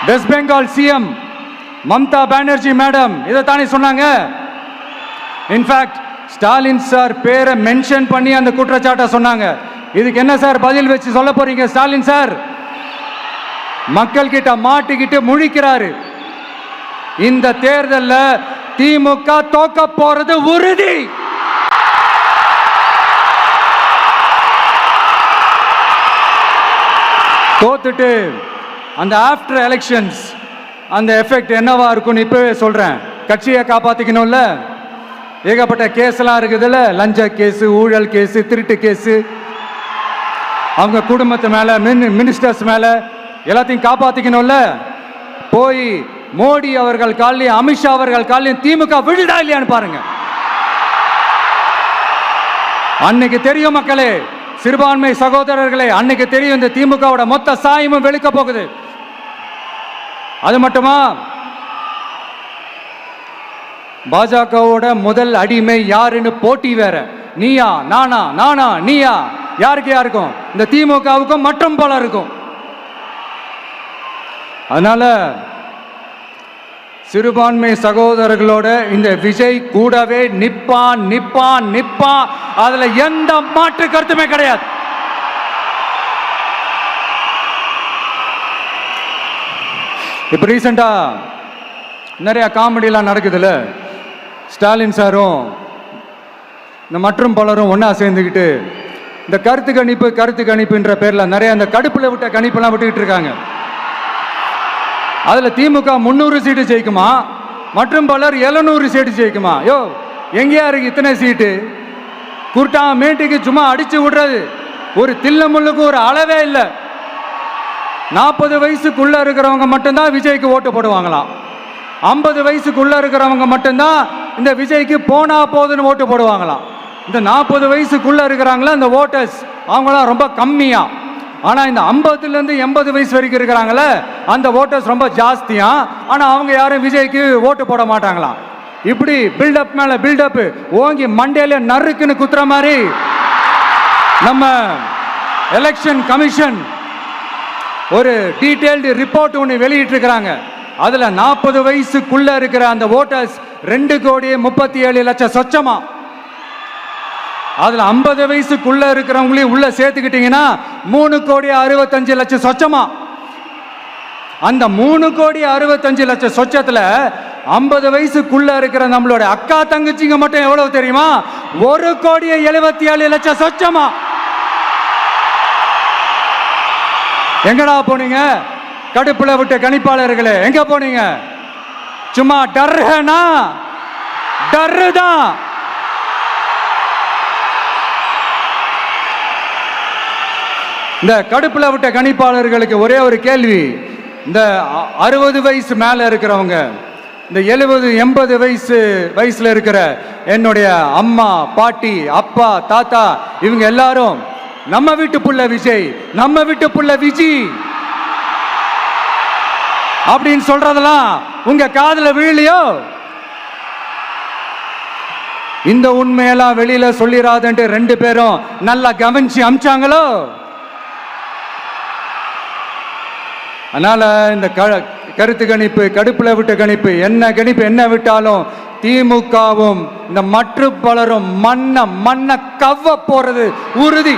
West Bengal CM Mamata Banerjee madam இதை தானே சொன்னாங்க. இன்ஃபேக்ட் ஸ்டாலின் சார் பேரை மென்ஷன் பண்ணி அந்த குற்றச்சாட்டை சொன்னாங்க. இதுக்கு என்ன சார் பதில் வச்சு சொல்ல போறீங்க? ஸ்டாலின் சார் மக்கள் கிட்ட மாட்டிக்கிட்டு முழிக்கிறாரு. இந்த தேர்தலில் திமுக தோக்க போறது உறுதி. தோத்துட்டு அந்த ஆஃப்டர் எலெக்ஷன்ஸ் அந்த எஃபெக்ட் என்னவா இருக்கும்னு இப்பவே சொல்றேன். கட்சியை காப்பாத்திக்கணும்ல, ஏகப்பட்ட கேஸ்லாம் இருக்குதுல்ல, லஞ்ச கேஸ், ஊழல் கேஸ், திருட்டு கேஸ், அவங்க குடும்பத்து மேல, மினிஸ்டர்ஸ் மேல எல்லாத்தையும் காப்பாத்திக்கணும்ல. போய் மோடி அவர்கள் காலையும் அமித்ஷா அவர்கள் காலையும் திமுக விழுதா இல்லையான்னு பாருங்க. அன்னைக்கு தெரியும் மக்களே, சிறுபான்மை சகோதரர்களே, அன்னைக்கு தெரியும் இந்த திமுகவோட மொத்த சாயமும் வெளுக்க போகுது. அது மட்டுமா, பாஜகவோட முதல் அடிமை யாருன்னு போட்டி வேற. நீயா நானா, நானா நீயா, யாருக்கு யாருக்கும், இந்த திமுகவுக்கும் மற்றும் பலருக்கும். அதனால சிறுபான்மை சகோதரர்களோட இந்த விஜய் கூடவே நிப்பான் நிப்பான் நிப்பான். அதுல எந்த மாற்று கருத்துமே கிடையாது. இப்ப ரீசெண்டா நிறைய காமெடியெல்லாம் நடக்குதுல்ல. ஸ்டாலின் சாரும் இந்த மற்றும் பலரும் ஒன்னா சேர்ந்துக்கிட்டு இந்த கருத்து கணிப்புன்ற பேர்ல நிறைய அந்த கடுப்புல விட்ட கணிப்பெல்லாம் விட்டுக்கிட்டு இருக்காங்க. அதுல திமுக 300 சீட்டு ஜெயிக்குமா, மற்றும் பலர் 700 சீட்டு ஜெயிக்குமா? யோ எங்கேயா இருக்கு இத்தனை சீட்டு? குர்ட்டா மேட்டுக்கு சும்மா அடிச்சு விடுறது, ஒரு தில்லமுள்ளுக்கு ஒரு அளவே இல்லை. 40 வயசுக்குள்ள இருக்கிறவங்க மட்டும்தான் விஜய்க்கு ஓட்டு போடுவாங்களாம். 50 வயசுக்குள்ள இருக்கிறவங்க மட்டும்தான் இந்த விஜய்க்கு போனா போதுன்னு ஓட்டு போடுவாங்களாம். இந்த 40 வயசுக்குள்ள இருக்கிறாங்களா இந்த ஓட்டர்ஸ், அவங்களாம் ரொம்ப கம்மியா. ஆனா இந்த 50லேருந்து 80 வயசு வரைக்கும் இருக்கிறாங்களே அந்த ஓட்டர்ஸ் ரொம்ப ஜாஸ்தியா. ஆனா அவங்க யாரும் விஜய்க்கு ஓட்டு போட மாட்டாங்களாம். இப்படி பில்டப் மேல பில்டப் ஓங்கி மண்டையில நறுக்குன்னு குத்துற மாதிரி நம்ம எலெக்ஷன் கமிஷன் ஒரு டீடைல்டு ரிப்போர்ட் ஒன்று வெளியிட்டு இருக்கிறாங்க. அதுல 40 வயசுக்குள்ள இருக்கிற அந்த ஓட்டர்ஸ் 2,37,00,000 சொச்சமா. அதுல 50 வயசுக்குள்ள இருக்கிறவங்களையும் உள்ள சேர்த்துக்கிட்டீங்கன்னா 3,65,00,000 சொச்சமா. அந்த 3,65,00,000 சொச்சத்துல 50 வயசுக்குள்ள இருக்கிற நம்மளோட அக்கா தங்கச்சிங்க மட்டும் எவ்வளவு தெரியுமா? 1,77,00,000 சொச்சமா. எங்கடா போனீங்க கடுப்புல விட்ட கணிப்பாளர்களே? எங்க போனீங்க? சும்மா டர்னா டர்தான். இந்த கடுப்புல விட்ட கணிப்பாளர்களுக்கு ஒரே ஒரு கேள்வி. இந்த 60 வயசு மேல இருக்கிறவங்க, இந்த 70-80 வயசுல இருக்கிற என்னுடைய அம்மா, பாட்டி, அப்பா, தாத்தா, இவங்க எல்லாரும் நம்ம வீட்டு புள்ள விஜய், நம்ம வீட்டு புள்ள விஜி அப்படின்னு சொல்றதெல்லாம் உங்க காதுல விழலையோ? இந்த உண்மையெல்லாம் வெளியில சொல்லிராதுன்ட்டு 2 பேரும் நல்லா கவனிச்சு அமிச்சாங்களோ? அதனால இந்த கருத்து கணிப்பு, கடுப்புல விட்ட கணிப்பு, என்ன விட்டாலும் திமுகவும் இந்த மற்ற பலரும் மண்ண கவ்வ போறது உறுதி.